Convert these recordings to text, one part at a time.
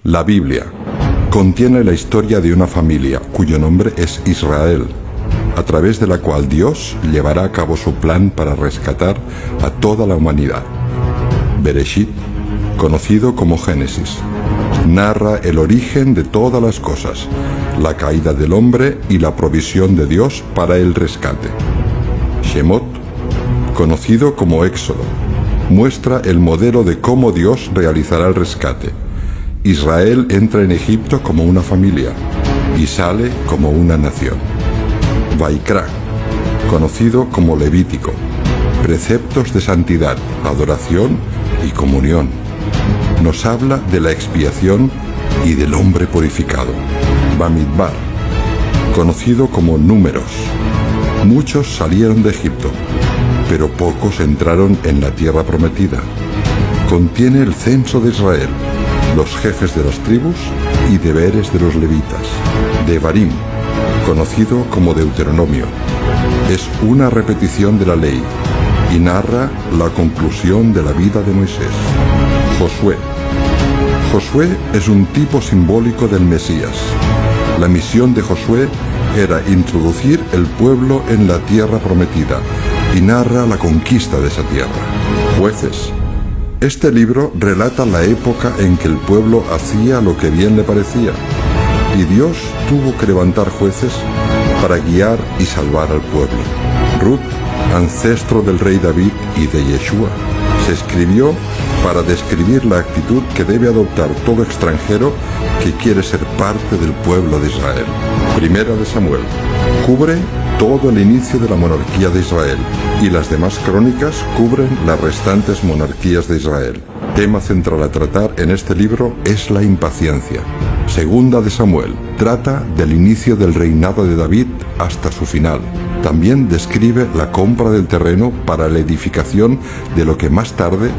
La Biblia contiene la historia de una familia cuyo nombre es Israel, a través de la cual Dios llevará a cabo su plan para rescatar a toda la humanidad. Bereshit, conocido como Génesis, narra el origen de todas las cosas, la caída del hombre y la provisión de Dios para el rescate. Shemot, conocido como Éxodo, muestra el modelo de cómo Dios realizará el rescate. Israel entra en Egipto como una familia y sale como una nación. Vaikra, conocido como Levítico, preceptos de santidad, adoración y comunión. Nos habla de la expiación y del hombre purificado. Bamidbar, conocido como Números. Muchos salieron de Egipto, pero pocos entraron en la tierra prometida. Contiene el censo de Israel, los jefes de las tribus y deberes de los levitas. Devarim, conocido como Deuteronomio, es una repetición de la ley y narra la conclusión de la vida de Moisés. Josué. Josué es un tipo simbólico del Mesías. La misión de Josué era introducir el pueblo en la tierra prometida y narra la conquista de esa tierra. Jueces. Este libro relata la época en que el pueblo hacía lo que bien le parecía, y Dios tuvo que levantar jueces para guiar y salvar al pueblo. Ruth, ancestro del rey David y de Yeshua, se escribió para describir la actitud que debe adoptar todo extranjero que quiere ser parte del pueblo de Israel. Primera de Samuel cubre todo el inicio de la monarquía de Israel, y las demás crónicas cubren las restantes monarquías de Israel. Tema central a tratar en este libro es la impaciencia. Segunda de Samuel trata del inicio del reinado de David hasta su final. También describe la compra del terreno para la edificación de lo que más tarde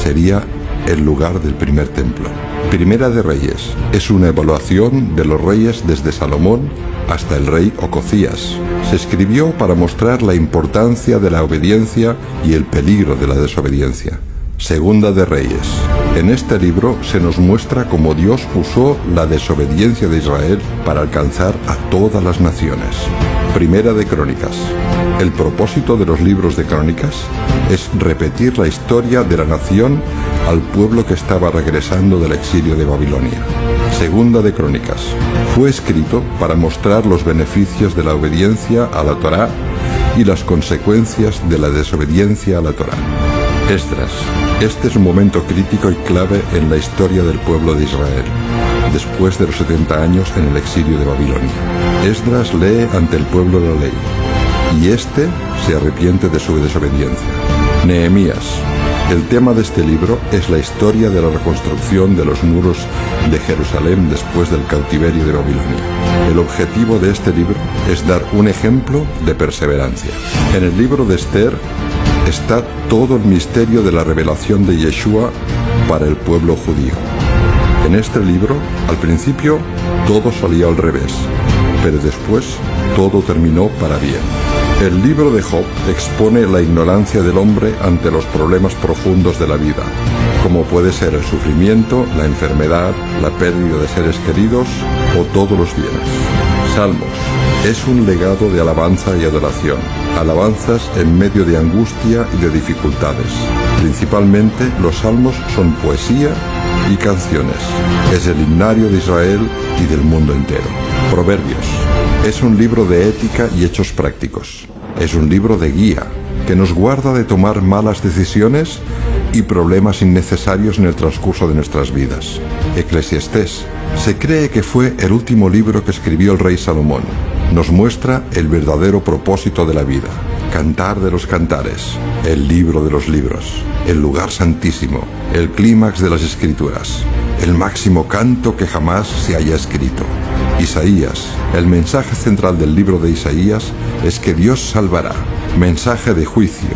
sería el lugar del primer templo. Primera de Reyes es una evaluación de los reyes desde Salomón hasta el rey Ocosías. Se escribió para mostrar la importancia de la obediencia y el peligro de la desobediencia. Segunda de Reyes. En este libro se nos muestra cómo Dios usó la desobediencia de Israel para alcanzar a todas las naciones. Primera de Crónicas. El propósito de los libros de Crónicas es repetir la historia de la nación al pueblo que estaba regresando del exilio de Babilonia. Segunda de Crónicas. Fue escrito para mostrar los beneficios de la obediencia a la Torá y las consecuencias de la desobediencia a la Torá. Esdras. Este es un momento crítico y clave en la historia del pueblo de Israel, después de los 70 años en el exilio de Babilonia. Esdras lee ante el pueblo la ley, y éste se arrepiente de su desobediencia. Nehemías. El tema de este libro es la historia de la reconstrucción de los muros de Jerusalén después del cautiverio de Babilonia. El objetivo de este libro es dar un ejemplo de perseverancia. En el libro de Esther está todo el misterio de la revelación de Yeshua para el pueblo judío. En este libro, al principio, todo salía al revés, pero después todo terminó para bien. El libro de Job expone la ignorancia del hombre ante los problemas profundos de la vida, como puede ser el sufrimiento, la enfermedad, la pérdida de seres queridos o todos los bienes. Salmos. Es un legado de alabanza y adoración, alabanzas en medio de angustia y de dificultades. Principalmente los salmos son poesía y canciones. Es el himnario de Israel y del mundo entero. Proverbios. Es un libro de ética y hechos prácticos. Es un libro de guía que nos guarda de tomar malas decisiones y problemas innecesarios en el transcurso de nuestras vidas. Eclesiastés. Se cree que fue el último libro que escribió el rey Salomón. Nos muestra el verdadero propósito de la vida. Cantar de los cantares, el libro de los libros, el lugar santísimo, el clímax de las escrituras, el máximo canto que jamás se haya escrito. Isaías. El mensaje central del libro de Isaías es que Dios salvará. Mensaje de juicio,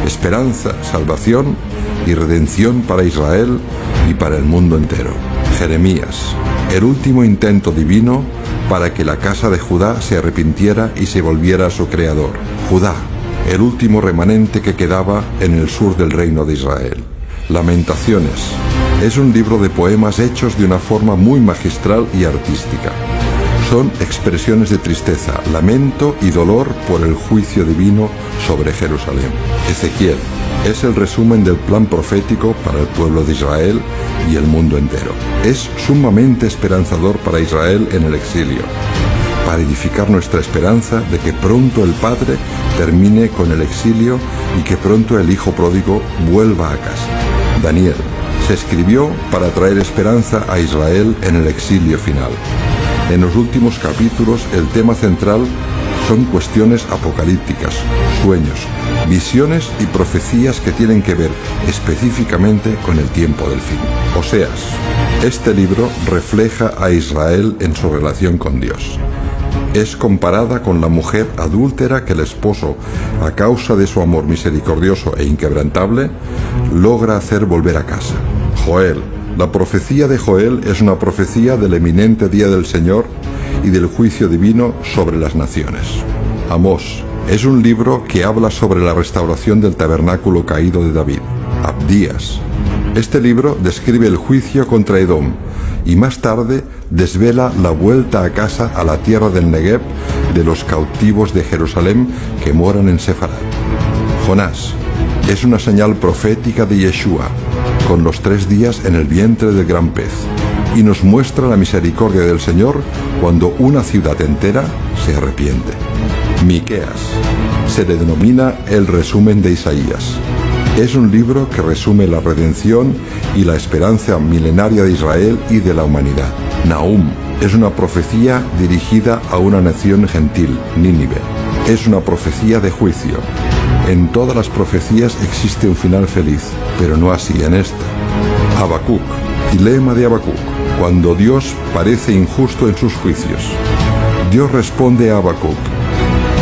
esperanza, salvación y redención para Israel y para el mundo entero. Jeremías. El último intento divino para que la casa de Judá se arrepintiera y se volviera a su creador. Judá, el último remanente que quedaba en el sur del reino de Israel. Lamentaciones. Es un libro de poemas hechos de una forma muy magistral y artística. Son expresiones de tristeza, lamento y dolor por el juicio divino sobre Jerusalén. Ezequiel es el resumen del plan profético para el pueblo de Israel y el mundo entero. Es sumamente esperanzador para Israel en el exilio, para edificar nuestra esperanza de que pronto el Padre termine con el exilio y que pronto el Hijo pródigo vuelva a casa. Daniel se escribió para traer esperanza a Israel en el exilio final. En los últimos capítulos el tema central son cuestiones apocalípticas, sueños, visiones y profecías que tienen que ver específicamente con el tiempo del fin. Oseas. Este libro refleja a Israel en su relación con Dios. Es comparada con la mujer adúltera que el esposo, a causa de su amor misericordioso e inquebrantable, logra hacer volver a casa. Joel. La profecía de Joel es una profecía del eminente día del Señor y del juicio divino sobre las naciones. Amós es un libro que habla sobre la restauración del tabernáculo caído de David. Abdías. Este libro describe el juicio contra Edom y más tarde desvela la vuelta a casa a la tierra del Negev de los cautivos de Jerusalén que moran en Sefarat. Jonás es una señal profética de Yeshua, con los 3 días en el vientre del gran pez, y nos muestra la misericordia del Señor cuando una ciudad entera se arrepiente. Miqueas se le denomina el resumen de Isaías. Es un libro que resume la redención y la esperanza milenaria de Israel y de la humanidad. Nahum es una profecía dirigida a una nación gentil, Nínive. Es una profecía de juicio. En todas las profecías existe un final feliz, pero no así en esta. Habacuc, dilema de Habacuc. Cuando Dios parece injusto en sus juicios, Dios responde a Habacuc: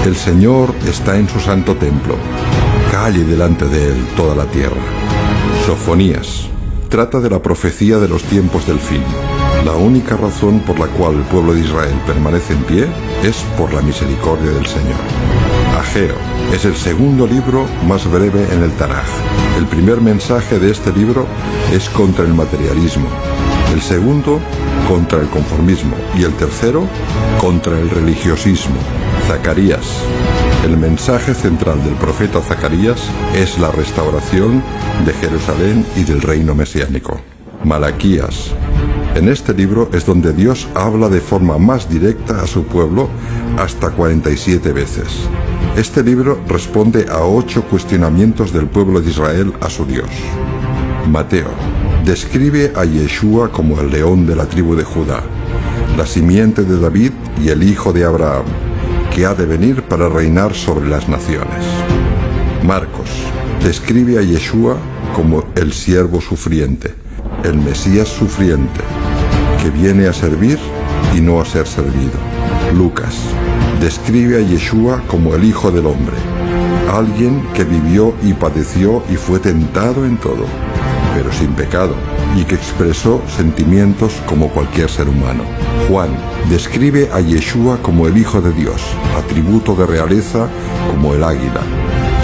el Señor está en su santo templo, calle delante de él toda la tierra. Sofonías trata de la profecía de los tiempos del fin. La única razón por la cual el pueblo de Israel permanece en pie es por la misericordia del Señor. Ageo es el segundo libro más breve en el Tanaj. El primer mensaje de este libro es contra el materialismo, el segundo contra el conformismo y el tercero contra el religiosismo. Zacarías. El mensaje central del profeta Zacarías es la restauración de Jerusalén y del reino mesiánico. Malaquías. En este libro es donde Dios habla de forma más directa a su pueblo hasta 47 veces. Este libro responde a 8 cuestionamientos del pueblo de Israel a su Dios. Mateo describe a Yeshua como el león de la tribu de Judá, la simiente de David y el hijo de Abraham, que ha de venir para reinar sobre las naciones. Marcos describe a Yeshua como el siervo sufriente, el Mesías sufriente, que viene a servir y no a ser servido. Lucas describe a Yeshua como el Hijo del Hombre, alguien que vivió y padeció y fue tentado en todo, pero sin pecado, y que expresó sentimientos como cualquier ser humano. Juan describe a Yeshua como el Hijo de Dios, atributo de realeza como el águila.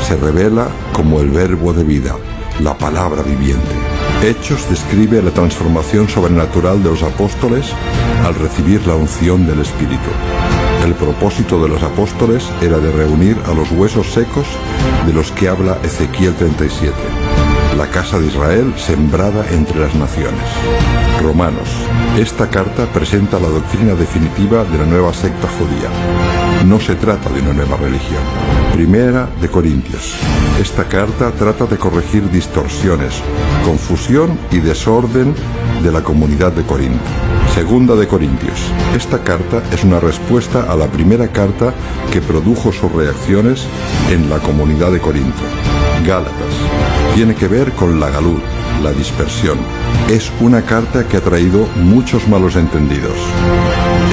Se revela como el verbo de vida, la palabra viviente. Hechos describe la transformación sobrenatural de los apóstoles al recibir la unción del Espíritu. El propósito de los apóstoles era de reunir a los huesos secos de los que habla Ezequiel 37. La casa de Israel sembrada entre las naciones. Romanos. Esta carta presenta la doctrina definitiva de la nueva secta judía. No se trata de una nueva religión. Primera de Corintios. Esta carta trata de corregir distorsiones, confusión y desorden de la comunidad de Corinto. Segunda de Corintios. Esta carta es una respuesta a la primera carta que produjo sus reacciones en la comunidad de Corinto. Gálatas. Tiene que ver con la galut, la dispersión. Es una carta que ha traído muchos malos entendidos.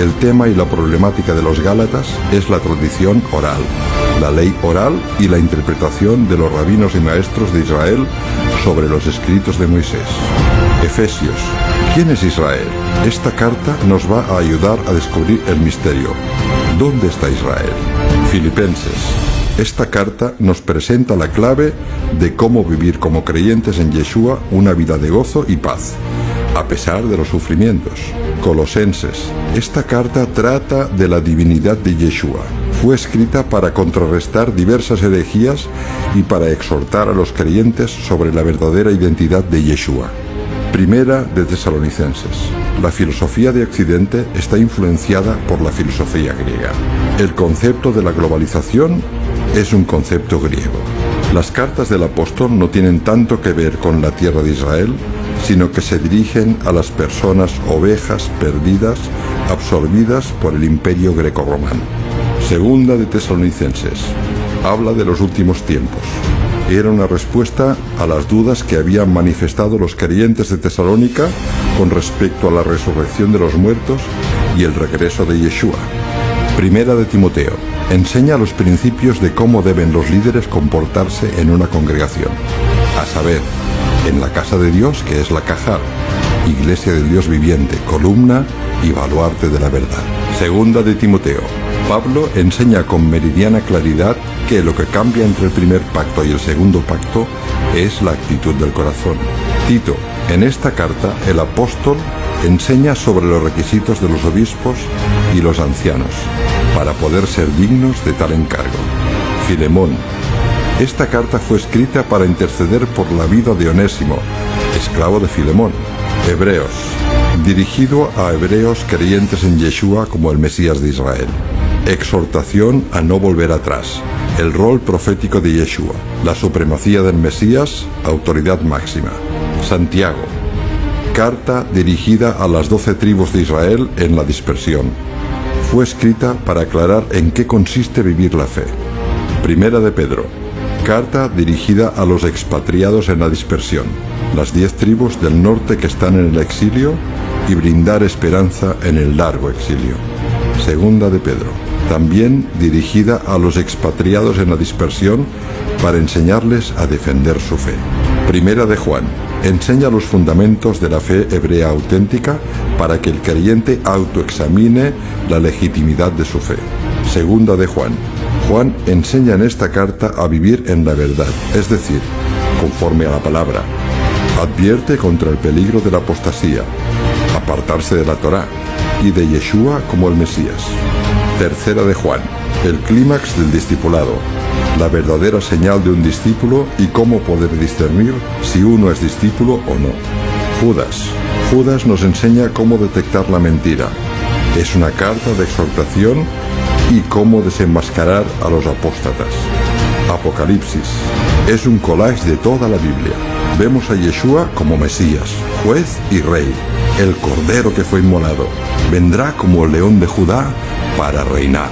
El tema y la problemática de los Gálatas es la tradición oral, la ley oral y la interpretación de los rabinos y maestros de Israel sobre los escritos de Moisés. Efesios. ¿Quién es Israel? Esta carta nos va a ayudar a descubrir el misterio. ¿Dónde está Israel? Filipenses. Esta carta nos presenta la clave de cómo vivir como creyentes en Yeshua una vida de gozo y paz, a pesar de los sufrimientos. Colosenses. Esta carta trata de la divinidad de Yeshua. Fue escrita para contrarrestar diversas herejías y para exhortar a los creyentes sobre la verdadera identidad de Yeshua. Primera de Tesalonicenses. La filosofía de Occidente está influenciada por la filosofía griega. El concepto de la globalización es un concepto griego. Las cartas del apóstol no tienen tanto que ver con la tierra de Israel, sino que se dirigen a las personas ovejas perdidas, absorbidas por el imperio grecorromano. Segunda de Tesalonicenses. Habla de los últimos tiempos. Era una respuesta a las dudas que habían manifestado los creyentes de Tesalónica con respecto a la resurrección de los muertos y el regreso de Yeshua. Primera de Timoteo. Enseña los principios de cómo deben los líderes comportarse en una congregación, a saber, en la casa de Dios, que es la Cajal, iglesia del Dios viviente, columna y baluarte de la verdad. Segunda de Timoteo. Pablo enseña con meridiana claridad que lo que cambia entre el primer pacto y el segundo pacto es la actitud del corazón. Tito. En esta carta, el apóstol enseña sobre los requisitos de los obispos y los ancianos para poder ser dignos de tal encargo. Filemón. Esta carta fue escrita para interceder por la vida de Onésimo, esclavo de Filemón. Hebreos. Dirigido a hebreos creyentes en Yeshua como el Mesías de Israel. Exhortación a no volver atrás. El rol profético de Yeshua. La supremacía del Mesías, autoridad máxima. Santiago. Carta dirigida a las 12 tribus de Israel en la dispersión. Fue escrita para aclarar en qué consiste vivir la fe. Primera de Pedro. Carta dirigida a los expatriados en la dispersión, las 10 tribus del norte que están en el exilio, y brindar esperanza en el largo exilio. Segunda de Pedro. También dirigida a los expatriados en la dispersión para enseñarles a defender su fe. Primera de Juan. Enseña los fundamentos de la fe hebrea auténtica para que el creyente autoexamine la legitimidad de su fe. Segunda de Juan. Juan enseña en esta carta a vivir en la verdad, es decir, conforme a la palabra. Advierte contra el peligro de la apostasía, apartarse de la Torá y de Yeshua como el Mesías. Tercera de Juan. El clímax del discipulado, la verdadera señal de un discípulo y cómo poder discernir si uno es discípulo o no. Judas. Judas nos enseña cómo detectar la mentira. Es una carta de exhortación y cómo desenmascarar a los apóstatas. Apocalipsis. Es un collage de toda la Biblia. Vemos a Yeshua como Mesías, juez y rey, el Cordero que fue inmolado. Vendrá como el León de Judá para reinar.